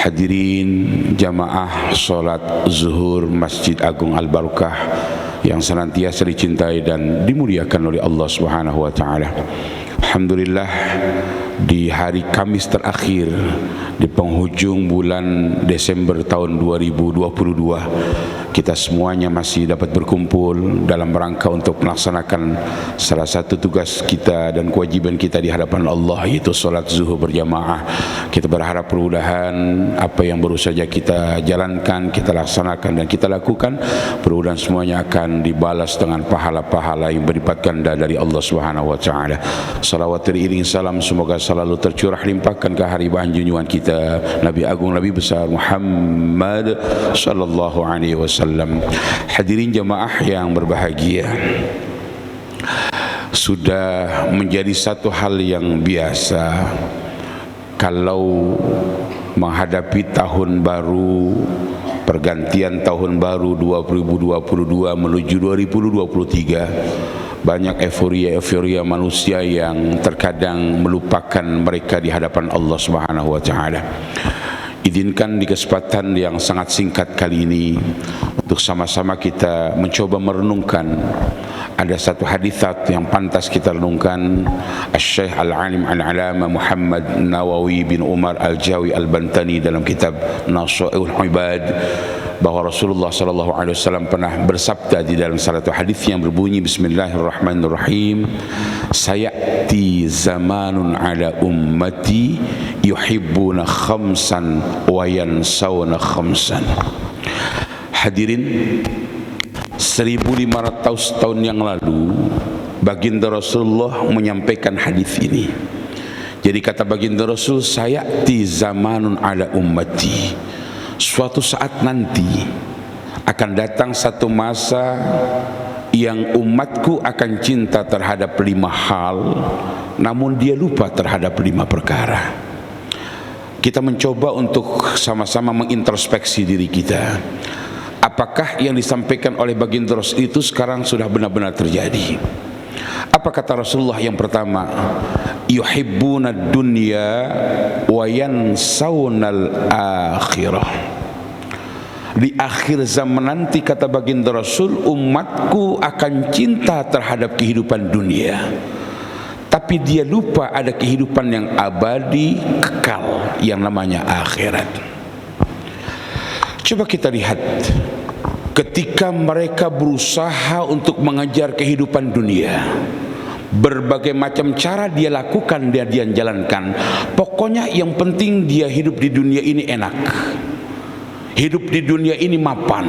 Hadirin jamaah sholat zuhur Masjid Agung Al-Barokah yang senantiasa dicintai dan dimuliakan oleh Allah Subhanahu wa taala. Alhamdulillah, di hari Kamis terakhir di penghujung bulan Desember tahun 2022, kita semuanya masih dapat berkumpul dalam rangka untuk melaksanakan salah satu tugas kita dan kewajiban kita di hadapan Allah, yaitu sholat zuhur berjamaah. Kita berharap mudah-mudahan apa yang baru saja kita jalankan, kita laksanakan dan kita lakukan, mudah-mudahan semuanya akan dibalas dengan pahala-pahala yang berlipat ganda dari Allah Subhanahu wa taala. Salawat teriring salam semoga selalu tercurah limpahkan ke haribahan junjungan kita Nabi Agung, Nabi besar Muhammad sallallahu alaihi wasallam. Hadirin jamaah yang berbahagia, sudah menjadi satu hal yang biasa kalau menghadapi tahun baru, pergantian tahun baru 2022 menuju 2023, banyak euforia manusia yang terkadang melupakan mereka di hadapan Allah Subhanahu wa taala. Izinkan di kesempatan yang sangat singkat kali ini untuk sama-sama kita mencoba merenungkan ada satu haditsat yang pantas kita renungkan. Asy-Syaikh Al-Alim Al-Alama Muhammad Nawawi bin Umar Al-Jawi Al-Bantani dalam kitab Nashaihul Ibad, bahwa Rasulullah sallallahu alaihi wasallam pernah bersabda di dalam salah satu hadis yang berbunyi Bismillahirrahmanirrahim, sayati zamanun ala ummati yuhibbuna khamsan wa yansawna khamsan. Hadirin, 1500 tahun yang lalu baginda Rasulullah menyampaikan hadis ini. Jadi kata baginda Rasul, sayati zamanun ala ummati, suatu saat nanti akan datang satu masa yang umatku akan cinta terhadap 5 hal, namun dia lupa terhadap 5 perkara. Kita mencoba untuk sama-sama mengintrospeksi diri kita. Apakah yang disampaikan oleh baginda Rasul itu sekarang sudah benar-benar terjadi? Apa kata Rasulullah yang pertama? Yuhibbuna dunya wa yansawnal akhirah. Di akhir zaman nanti kata baginda Rasul, umatku akan cinta terhadap kehidupan dunia, tapi dia lupa ada kehidupan yang abadi, kekal, yang namanya akhirat. Coba kita lihat, ketika mereka berusaha untuk mengejar kehidupan dunia, berbagai macam cara dia lakukan, dia jalankan. Pokoknya yang penting dia hidup di dunia ini enak, hidup di dunia ini mapan.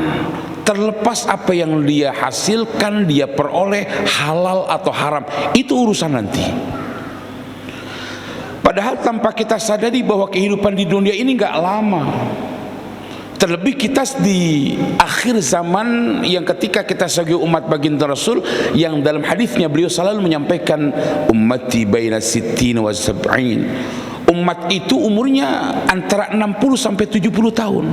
Terlepas apa yang dia hasilkan, dia peroleh halal atau haram, itu urusan nanti. Padahal tanpa kita sadari bahwa kehidupan di dunia ini gak lama. Terlebih kita di akhir zaman yang ketika kita sebagai umat baginda Rasul, yang dalam hadisnya beliau selalu menyampaikan ummati baina sittin wa sab'in. Umat itu umurnya antara 60 sampai 70 tahun.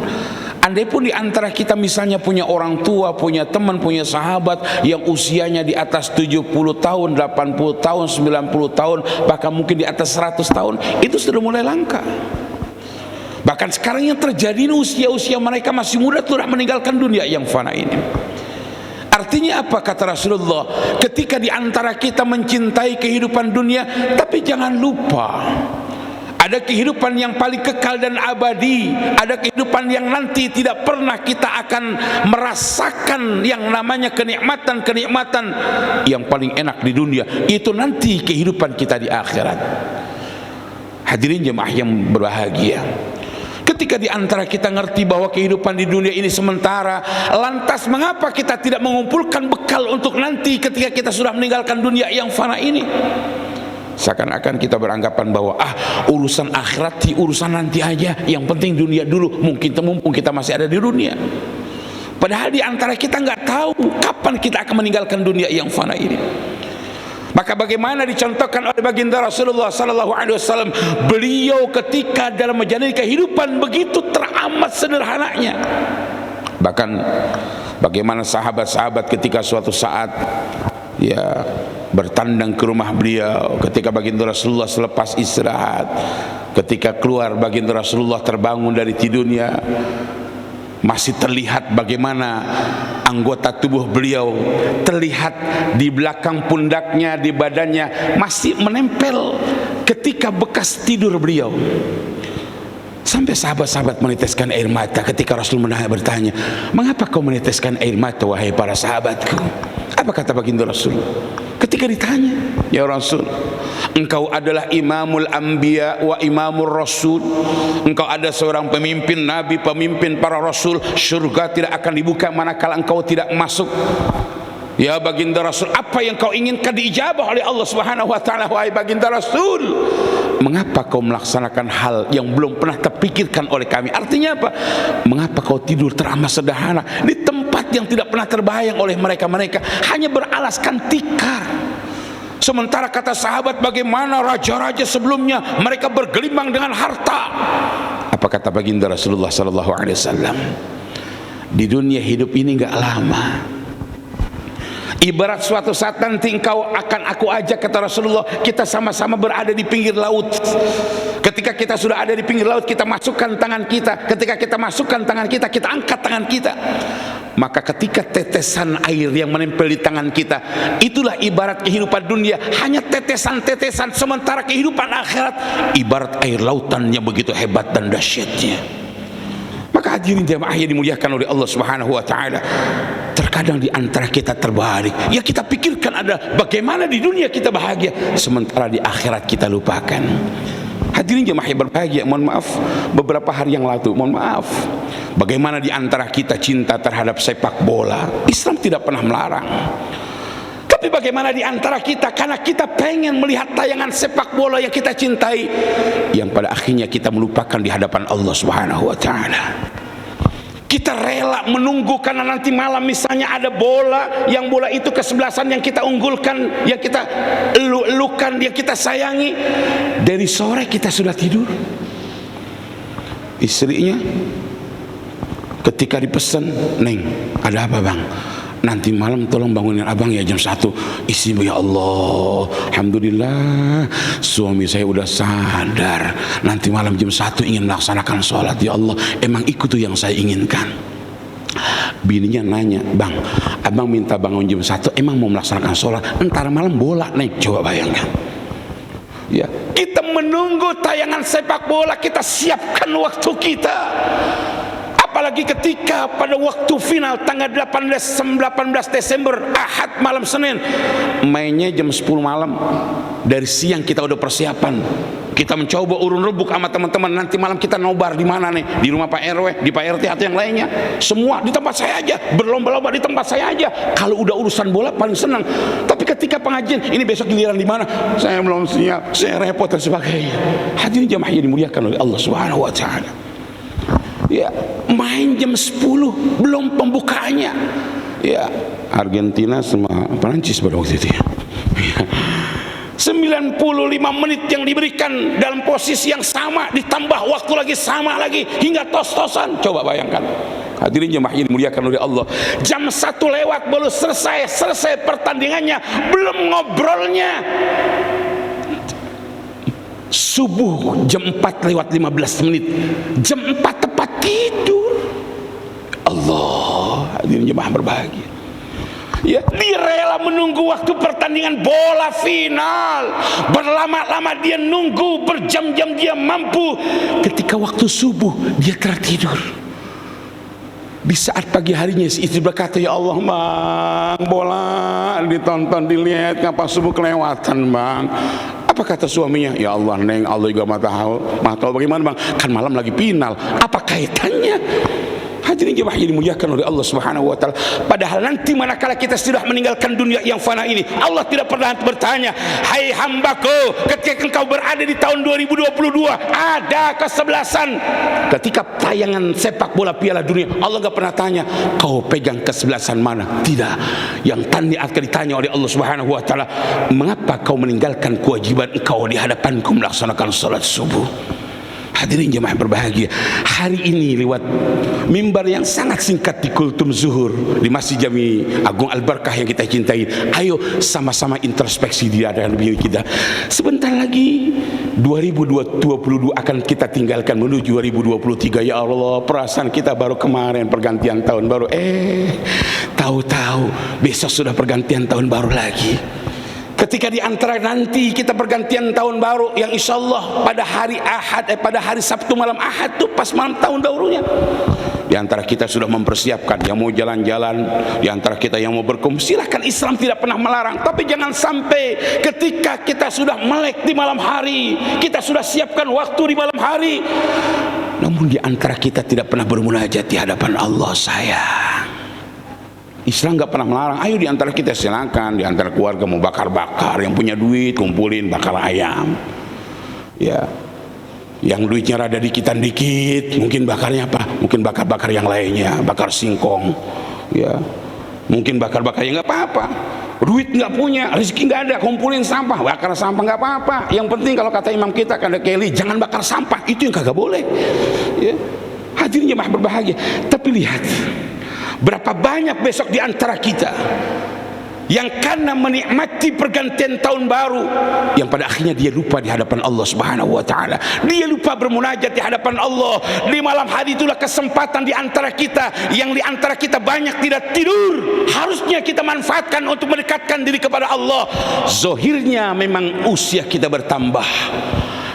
Andai pun di antara kita misalnya punya orang tua, punya teman, punya sahabat yang usianya di atas 70 tahun, 80 tahun, 90 tahun, bahkan mungkin di atas 100 tahun, itu sudah mulai langka. Bahkan sekarang yang terjadi ini usia-usia mereka masih muda sudah meninggalkan dunia yang fana ini. Artinya apa kata Rasulullah? Ketika di antara kita mencintai kehidupan dunia, tapi jangan lupa ada kehidupan yang paling kekal dan abadi, ada kehidupan yang nanti tidak pernah kita akan merasakan yang namanya kenikmatan-kenikmatan yang paling enak di dunia. Itu nanti kehidupan kita di akhirat. Hadirin jemaah yang berbahagia, ketika di antara kita ngerti bahwa kehidupan di dunia ini sementara, lantas mengapa kita tidak mengumpulkan bekal untuk nanti ketika kita sudah meninggalkan dunia yang fana ini? Seakan-akan kita beranggapan bahwa urusan akhirat di urusan nanti aja, yang penting dunia dulu, mumpung kita masih ada di dunia. Padahal di antara kita nggak tahu kapan kita akan meninggalkan dunia yang fana ini. Maka bagaimana dicontohkan oleh baginda Rasulullah sallallahu alaihi wasallam, beliau ketika dalam menjalani kehidupan begitu teramat sederhananya. Bahkan bagaimana sahabat-sahabat ketika suatu saat ya bertandang ke rumah beliau, ketika baginda Rasulullah selepas istirahat, ketika keluar baginda Rasulullah terbangun dari tidurnya, masih terlihat bagaimana anggota tubuh beliau terlihat di belakang pundaknya, di badannya masih menempel ketika bekas tidur beliau. Sampai sahabat-sahabat meneteskan air mata ketika Rasul bertanya, mengapa kau meneteskan air mata wahai para sahabatku? Apa kata baginda Rasul ketika ditanya, ya Rasul, engkau adalah imamul anbiya wa imamul rasul, engkau ada seorang pemimpin nabi, pemimpin para rasul, surga tidak akan dibuka manakala engkau tidak masuk. Ya baginda Rasul, apa yang kau inginkan diijabah oleh Allah Subhanahu wa taala wahai baginda Rasul? Mengapa kau melaksanakan hal yang belum pernah terpikirkan oleh kami? Artinya apa? Mengapa kau tidur teramat sederhana di tempat yang tidak pernah terbayang oleh mereka-mereka, hanya beralaskan tikar? Sementara kata sahabat, bagaimana raja-raja sebelumnya mereka bergelimang dengan harta. Apa kata baginda Rasulullah sallallahu alaihi wasallam? Di dunia hidup ini enggak lama. Ibarat suatu saat nanti engkau akan aku ajak, kata Rasulullah, kita sama-sama berada di pinggir laut. Ketika kita sudah ada di pinggir laut, kita masukkan tangan kita. Ketika kita masukkan tangan kita, kita angkat tangan kita. Maka ketika tetesan air yang menempel di tangan kita, itulah ibarat kehidupan dunia, hanya tetesan-tetesan. Sementara kehidupan akhirat ibarat air lautan yang begitu hebat dan dahsyatnya. Maka hadirin jamaah yang dimuliakan oleh Allah Subhanahu wa taala, terkadang di antara kita terbalik. Ya kita pikirkan ada bagaimana di dunia kita bahagia, sementara di akhirat kita lupakan. Hadirin jemaah yang berbahagia, mohon maaf, beberapa hari yang lalu, mohon maaf, bagaimana di antara kita cinta terhadap sepak bola. Islam tidak pernah melarang. Tapi bagaimana di antara kita, karena kita pengen melihat tayangan sepak bola yang kita cintai, yang pada akhirnya kita melupakan di hadapan Allah Subhanahu wa taala. Kita rela menunggu karena nanti malam misalnya ada bola, yang bola itu kesebelasan yang kita unggulkan, yang kita elu-elukan, yang kita sayangi. Dari sore kita sudah tidur. Istrinya ketika dipesan, "Neng, ada apa bang? Nanti malam tolong bangunin abang ya jam 1. Istri, ya Allah, alhamdulillah suami saya udah sadar, nanti malam jam 1 ingin melaksanakan sholat. Ya Allah, emang itu yang saya inginkan. Bininya nanya, bang, abang minta bangun jam 1, emang mau melaksanakan sholat, entar malam bola naik. Coba bayangkan. Ya, kita menunggu tayangan sepak bola, kita siapkan waktu kita. Apalagi ketika pada waktu final tanggal 18 Desember Ahad malam Senin, mainnya jam 10 malam. Dari siang kita udah persiapan, kita mencoba urun rebuk sama teman-teman, nanti malam kita nobar di mana nih, di rumah Pak RW, di Pak RT atau yang lainnya. Semua di tempat saya aja, berlomba-lomba di tempat saya aja. Kalau udah urusan bola paling senang. Tapi ketika pengajian, ini besok giliran di mana, saya belum siap, saya repot dan sebagainya. Hadirin jamaah yang dimuliakan oleh Allah Subhanahu wa taala. Ya, main jam 10 belum pembukaannya. Ya, Argentina sama Perancis pada waktu itu ya. 95 menit yang diberikan dalam posisi yang sama, ditambah waktu lagi sama lagi hingga tos-tosan. Coba bayangkan. Hadirin jemaah yang dimuliakan oleh Allah, jam 1 lewat baru selesai pertandingannya, belum ngobrolnya. Subuh jam 4 lewat 15 menit, jam 4 tepat tidur. Allah, hadirin jemaah berbahagia. Ya, dia rela menunggu waktu pertandingan bola final, berlama-lama dia nunggu, berjam-jam dia mampu. Ketika waktu subuh dia tertidur. Di saat pagi harinya si istri berkata, ya Allah bang, bola ditonton dilihat, ngapa subuh kelewatan bang? Apa kata suaminya? Ya Allah neng, Allah juga tahu bagaimana bang, kan malam lagi final. Apa kaitannya? Hadirin jemaah yang dimuliakan oleh Allah Subhanahu wa taala. Padahal nanti manakala kita sudah meninggalkan dunia yang fana ini, Allah tidak pernah bertanya, hai hambaku, ketika engkau berada di tahun 2022 ada kesebelasan. Ketika tayangan sepak bola Piala Dunia, Allah enggak pernah tanya kau pegang kesebelasan mana. Tidak. Yang tadi akan ditanya oleh Allah Subhanahu wa taala, mengapa kau meninggalkan kewajiban engkau di hadapanku melaksanakan salat subuh? Hadirin jemaah berbahagia, hari ini lewat mimbar yang sangat singkat di Kultum Zuhur di Masjid Jami Agung Al-Barkah yang kita cintai, ayo sama-sama introspeksi di hadapan diri kita. Sebentar lagi 2022 akan kita tinggalkan menuju 2023. Ya Allah, perasaan kita baru kemarin pergantian tahun baru, tahu-tahu besok sudah pergantian tahun baru lagi. Ketika di antara nanti kita pergantian tahun baru yang insya Allah pada hari Ahad, pada hari Sabtu malam Ahad tuh pas malam tahun barunya, di antara kita sudah mempersiapkan yang mau jalan-jalan, di antara kita yang mau berkumpul, silahkan. Islam tidak pernah melarang, tapi jangan sampai ketika kita sudah melek di malam hari, kita sudah siapkan waktu di malam hari, namun di antara kita tidak pernah bermunajat di hadapan Allah. Sayang, Islam nggak pernah melarang. Ayo di antara kita silakan, di antara keluarga mau bakar-bakar, yang punya duit kumpulin bakar ayam, ya. Yang duitnya rada dikitan dikit, mungkin bakarnya apa? Mungkin bakar-bakar yang lainnya, bakar singkong, ya. Mungkin bakar-bakar yang nggak apa-apa. Duit nggak punya, rezeki nggak ada, kumpulin sampah, bakar sampah nggak apa-apa. Yang penting kalau kata imam kita Kanda Kelly, jangan bakar sampah, itu yang kagak boleh. Ya. Hadirin jemaah berbahagia, tapi lihat berapa banyak besok di antara kita yang karena menikmati pergantian tahun baru, yang pada akhirnya dia lupa di hadapan Allah Subhanahu wa taala. Dia lupa bermunajat di hadapan Allah. Di malam hari itulah kesempatan di antara kita, yang di antara kita banyak tidak tidur, harusnya kita manfaatkan untuk mendekatkan diri kepada Allah. Zohirnya memang usia kita bertambah,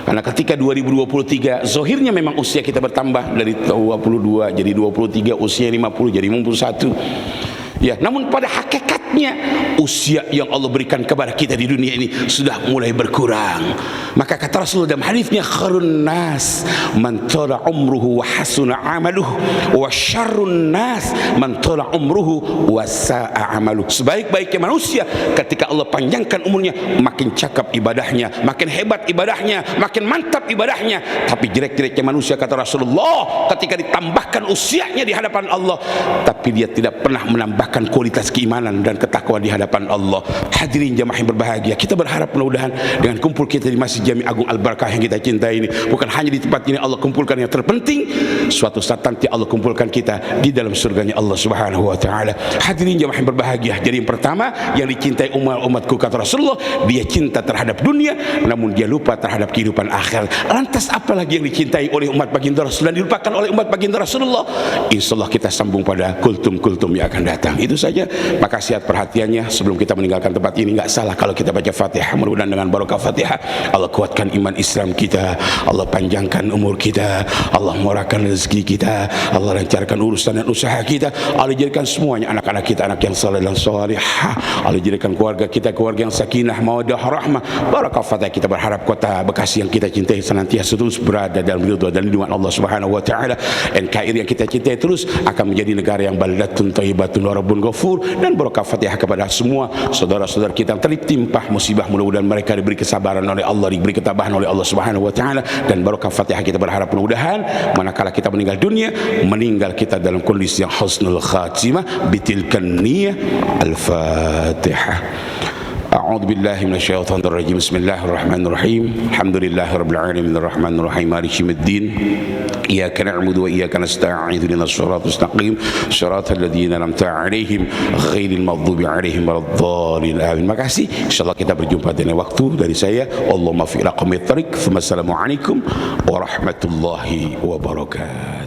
karena ketika 2023 zohirnya memang usia kita bertambah dari 22 jadi 23, usia 50 jadi 51. Ya, namun pada hakikatnya usia yang Allah berikan kepada kita di dunia ini sudah mulai berkurang. Maka kata Rasulullah dalam hadisnya, khairun nas man tala umruhu wa hasuna amaluhu wa syarrun nas man tala umruhu wa sa'a amaluhu. Sebaik-baiknya manusia ketika Allah panjangkan umurnya, makin cakap ibadahnya, makin hebat ibadahnya, makin mantap ibadahnya. Tapi jelek-jeleknya manusia kata Rasulullah ketika ditambahkan usianya di hadapan Allah, tapi dia tidak pernah menambahkan kualitas keimanan dan ketakwaan di hadapan Allah. Hadirin jamaah yang berbahagia, kita berharap mudah-mudahan dengan kumpul kita di Masjid Jami Agung Al-Barkah yang kita cintai ini, bukan hanya di tempat ini Allah kumpulkan, yang terpenting suatu saat nanti Allah kumpulkan kita di dalam surganya Allah Subhanahu wa taala. Hadirin jamaah yang berbahagia, jadi yang pertama yang dicintai umatku kata Rasulullah, dia cinta terhadap dunia namun dia lupa terhadap kehidupan akhir. Lantas apa lagi yang dicintai oleh umat baginda Rasul dan dilupakan oleh umat baginda Rasulullah? Insyaallah kita sambung pada kultum-kultum yang akan datang. Itu saja. Maka sihat perhatiannya sebelum kita meninggalkan tempat ini. Nggak salah kalau kita baca Fatihah. Mudah-mudahan dengan barokah Fatihah Allah kuatkan iman Islam kita, Allah panjangkan umur kita, Allah murahkan rezeki kita, Allah lancarkan urusan dan usaha kita, Allah jadikan semuanya anak-anak kita anak yang saleh dan salihah, Allah jadikan keluarga kita keluarga yang sakinah mawaddah rahmah. Barokah Fatihah kita berharap kota Bekasi yang kita cintai senantiasa terus berada dalam ridha dan lindungan Allah Subhanahu wa taala. NKRI yang kita cintai terus akan menjadi negara yang baldatun thayyibatun Rabbun Ghafur. Dan barokah Fatihah kepada semua saudara-saudara kita yang tertimpa musibah, mudah-mudahan mereka diberi kesabaran oleh Allah, diberi ketabahan oleh Allah Subhanahu wa taala. Dan barokah Fatihah kita berharap mudah-mudahan manakala kita meninggal dunia, meninggal kita dalam kondisi yang husnul khatimah bitilkan niyah. Al-Fatihah. أعوذ بالله من الشيطان الرجيم بسم الله الرحمن الرحيم الحمد لله رب العالمين الرحمن الرحيم مالك يوم الدين إياك نعبد وإياك نستعين اهدنا الصراط المستقيم صراط الذين أنعمت عليهم غير المغضوب عليهم ولا الضالين آمين. Terima kasih. Insyaallah kita berjumpa di lain waktu. Dari saya Allahumma fi raqamit thariq. Assalamualaikum warahmatullahi wabarakatuh.